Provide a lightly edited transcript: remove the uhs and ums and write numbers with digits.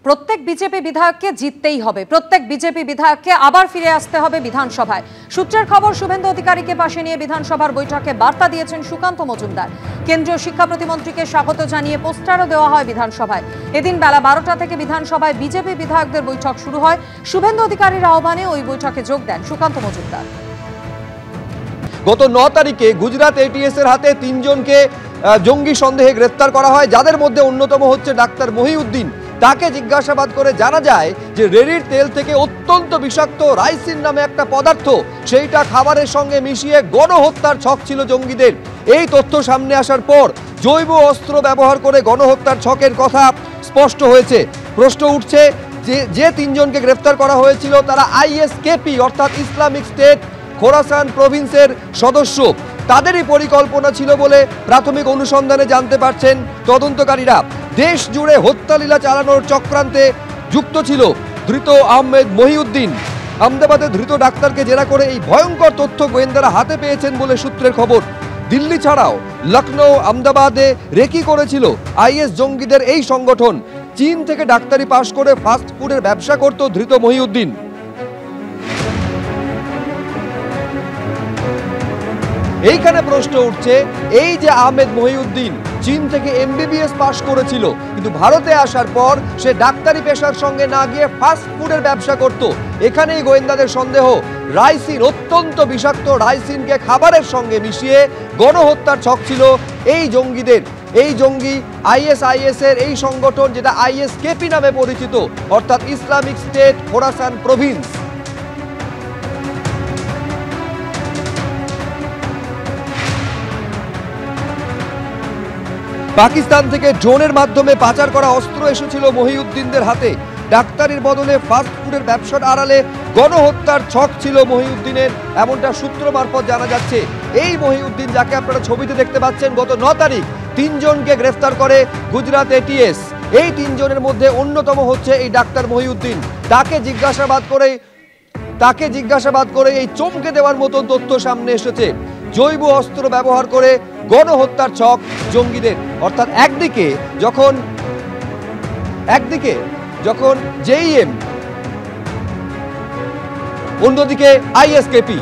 প্রত্যেক বিজেপি বিধায়ককে জিততেই হবে, প্রত্যেক বিজেপি বিধায়ককে আবার ফিরে আসতে হবে বিধানসভায়। সূত্রের খবর, শুভেন্দু অধিকারীকে পাশে নিয়ে বিধানসভার বৈঠকে বার্তা দিয়েছেন সুকান্ত মজুমদার। কেন্দ্রীয় শিক্ষা প্রতিমন্ত্রীকে স্বাগত জানিয়ে পোস্টারও দেওয়া হয় বিধানসভায়। এদিন বেলা 12টা থেকে বিধানসভায় বিজেপি বিধায়কদের বৈঠক শুরু হয়। শুভেন্দু অধিকারীর আহ্বানে ওই বৈঠকে যোগ দেন সুকান্ত মজুমদার। গত 9 তারিখে গুজরাট এটিএস এর হাতে 3 জনকে জঙ্গি সন্দেহে গ্রেফতার করা হয়, যাদের মধ্যে অন্যতম হচ্ছে ডাক্তার মহিউদ্দিন। তাকে জিজ্ঞাসাবাদ করে জানা যায় যে রেড়ির তেল থেকে অত্যন্ত বিষাক্ত রাইসিন নামে একটা পদার্থ, সেইটা খাবারের সঙ্গে মিশিয়ে গণহত্যার ছক ছিল জঙ্গিদের। এই তথ্য সামনে আসার পর জৈব অস্ত্র ব্যবহার করে গণহত্যার ছকের কথা স্পষ্ট হয়েছে। প্রশ্ন উঠছে যে 3 জনকে গ্রেফতার করা হয়েছিল তারা আইএসকেপি অর্থাৎ ইসলামিক স্টেট খোরাসান প্রভিন্সের সদস্য। তাদেরই পরিকল্পনা ছিল বলে প্রাথমিক অনুসন্ধানে জানতে পারছেন তদন্তকারীরা। দেশ জুড়ে হত্যালীলা চালানোর চক্রান্তে যুক্ত ছিল ধৃত আহমেদ মহিউদ্দিন। আহমেদাবাদে ধৃত ডাক্তারকে জেরা করে এই ভয়ঙ্কর তথ্য গোয়েন্দারা হাতে পেয়েছেন বলে সূত্রের খবর। দিল্লি ছাড়াও লখনৌ, আহমেদাবাদে রেকি করেছিল আইএস জঙ্গিদের এই সংগঠন। চীন থেকে ডাক্তারি পাশ করে ফাস্ট ফুডের ব্যবসা করত ধৃত মহিউদ্দিন। এইখানে প্রশ্ন উঠছে, এই যে আহমেদ মহিউদ্দিন চীন থেকে এমবিবিএস পাশ করেছিল, কিন্তু ভারতে আসার পর সে ডাক্তারি পেশার সঙ্গে না গিয়ে ফাস্ট ফুডের ব্যবসা করত। এখানেই গোয়েন্দাদের সন্দেহ, রাইসিন, অত্যন্ত বিষাক্ত রাইসিনকে খাবারের সঙ্গে মিশিয়ে গণহত্যার ছক ছিল এই জঙ্গিদের। এই জঙ্গি আইএসআইএস এর এই সংগঠন, যেটা আইএসকেপি নামে পরিচিত, অর্থাৎ Islamic state Khorasan Province. Pakistan থেকে ড্রোনের মাধ্যমে পাচার করা অস্ত্র এসেছিল মহিউদ্দিনদের হাতে। ডাক্তারির বদলে ফাস্ট ফুডের ব্যবসার আড়ালে গণহত্যার ছক ছিল মহিউদ্দিনের, এমনটা সূত্র মারফত জানা যাচ্ছে। এই মহিউদ্দিন, যাকে আপনারা ছবিতে দেখতে পাচ্ছেন, গত 9 তারিখ 3 জনকে গ্রেফতার করে গুজরাট এটিএস। এই 3 জনের মধ্যে অন্যতম হচ্ছে এই ডাক্তার মহিউদ্দিন। তাকে জিজ্ঞাসাবাদ করে এই চমকে দেওয়ার মতো তথ্য সামনে এসেছে। জৈব অস্ত্র ব্যবহার করে গণহত্যার ছক জঙ্গিদের। অর্থাৎ একদিকে যখন জেইএম, অন্যদিকে আইএসকেপি।